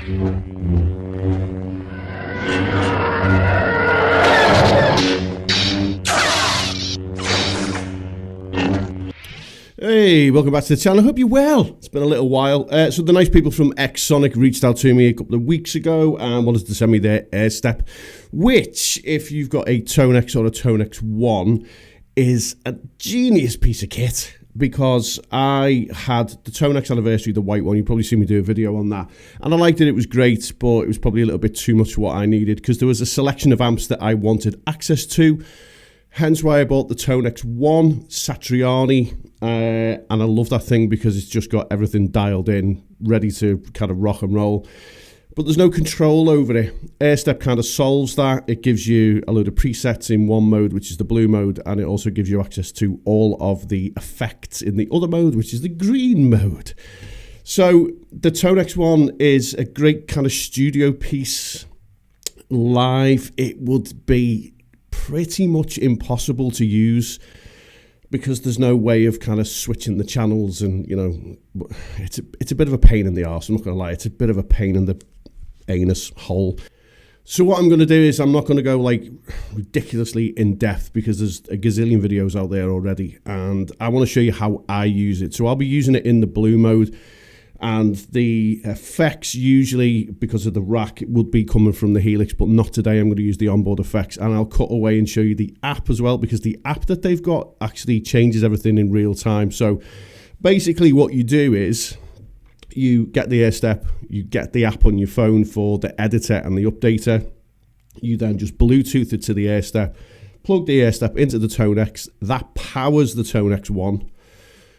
Hey, welcome back to the channel. I hope you're well. It's been a little while. So the nice people from Xsonic reached out to me a couple of weeks ago and wanted to send me their Airstep, which, if you've got a ToneX or a ToneX 1, is a genius piece of kit, because I had the ToneX Anniversary, the white one. You've probably seen me do a video on that. And I liked it. It was great, but it was probably a little bit too much for what I needed, because there was a selection of amps that I wanted access to. Hence why I bought the ToneX 1 Satriani, and I love that thing because it's just got everything dialed in, ready to kind of rock and roll. But there's no control over it. Airstep kind of solves that. It gives you a load of presets in one mode, which is the blue mode, and it also gives you access to all of the effects in the other mode, which is the green mode. So the ToneX 1 is a great kind of studio piece. Live, it would be pretty much impossible to use, because there's no way of kind of switching the channels, and you know, it's a bit of a pain in the arse. I'm not going to lie, it's a bit of a pain in the anus hole. So what I'm going to do is, I'm not going to go like ridiculously in depth, because there's a gazillion videos out there already, and I want to show you how I use it. So I'll be using it in the blue mode, and the effects, usually because of the rack, would be coming from the Helix, but not today. I'm going to use the onboard effects, and I'll cut away and show you the app as well, because the app that they've got actually changes everything in real time. So basically what you do is, you get the Airstep, you get the app on your phone for the editor and the updater. You then just Bluetooth it to the Airstep, plug the Airstep into the ToneX. That powers the ToneX 1,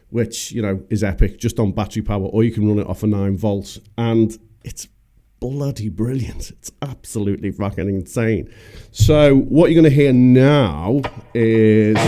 which, you know, is epic, just on battery power, or you can run it off a 9 volts, and it's bloody brilliant. It's absolutely fucking insane. So what you're going to hear now is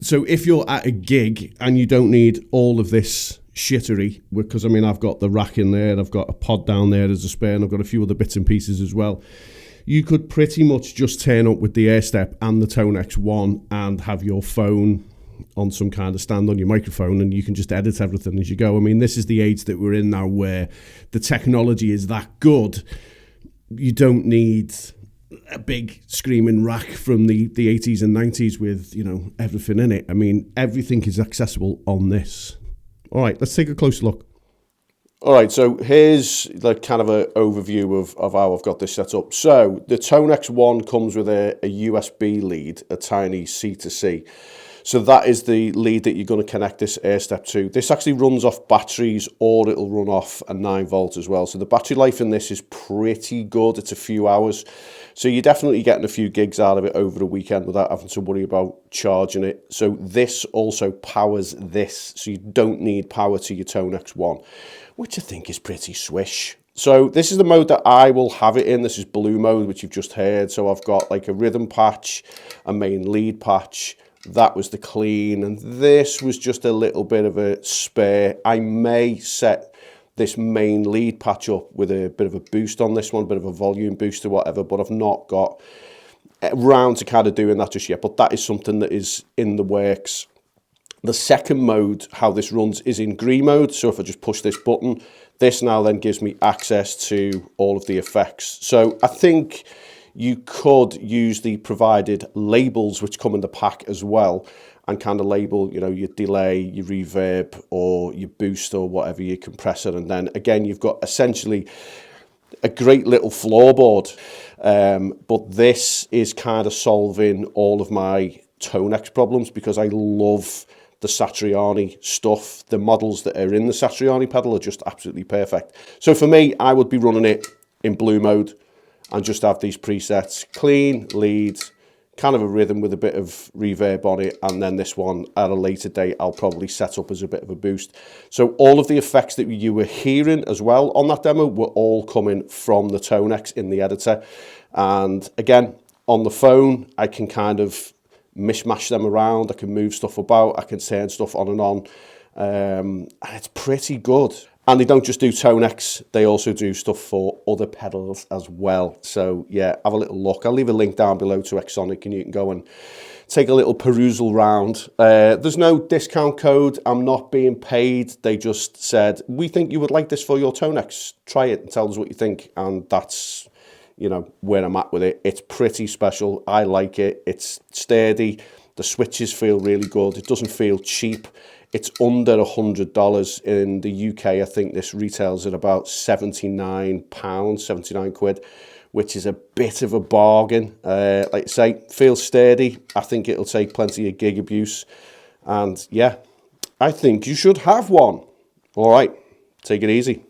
so if you're at a gig and you don't need all of this shittery, because I mean, I've got the rack in there, I've got a pod down there as a spare, and I've got a few other bits and pieces as well. You could pretty much just turn up with the Airstep and the ToneX 1 and have your phone on some kind of stand on your microphone, and you can just edit everything as you go. I mean, this is the age that we're in now, where the technology is that good. You don't need a big screaming rack from the 80s and 90s with, you know, everything in it. I mean, everything is accessible on this. All right, let's take a closer look. All right, so here's like kind of an overview of how I've got this set up. So the ToneX 1 comes with a USB lead, a tiny C2C. So that is the lead that you're going to connect this Airstep to. This actually runs off batteries, or it'll run off a 9 volt as well. So the battery life in this is pretty good. It's a few hours. So you're definitely getting a few gigs out of it over the weekend without having to worry about charging it. So this also powers this. So you don't need power to your ToneX 1, which I think is pretty swish. So this is the mode that I will have it in. This is blue mode, which you've just heard. So I've got like a rhythm patch, a main lead patch, That was the clean, and this was just a little bit of a spare. I may set this main lead patch up with a bit of a boost on this one, a bit of a volume boost or whatever, but I've not got around to kind of doing that just yet, but that is something that is in the works. The second mode, how this runs, is in green mode. So if I just push this button, this now then gives me access to all of the effects. So I think you could use the provided labels which come in the pack as well, and kind of label, you know, your delay, your reverb, or your boost, or whatever, your compressor. And then again, you've got essentially a great little floorboard. But this is kind of solving all of my ToneX problems, because I love the Satriani stuff. The models that are in the Satriani pedal are just absolutely perfect. So for me, I would be running it in blue mode and just have these presets: clean, lead, kind of a rhythm with a bit of reverb on it, and then this one at a later date I'll probably set up as a bit of a boost. So all of the effects that you were hearing as well on that demo were all coming from the ToneX in the editor. And again, on the phone, I can kind of mishmash them around, I can move stuff about, I can turn stuff on and on, and it's pretty good. And they don't just do ToneX, they also do stuff for other pedals as well. So yeah, have a little look. I'll leave a link down below to Xsonic, and you can go and take a little perusal round. There's no discount code, I'm not being paid. They just said, we think you would like this for your ToneX, try it and tell us what you think. And that's, you know, where I'm at with it. It's pretty special, I like it, it's sturdy, the switches feel really good, it doesn't feel cheap. It's under $100 in the UK. I think this retails at about £79, 79 quid, which is a bit of a bargain. Like I say, feels sturdy. I think it'll take plenty of gig abuse. And yeah, I think you should have one. All right, take it easy.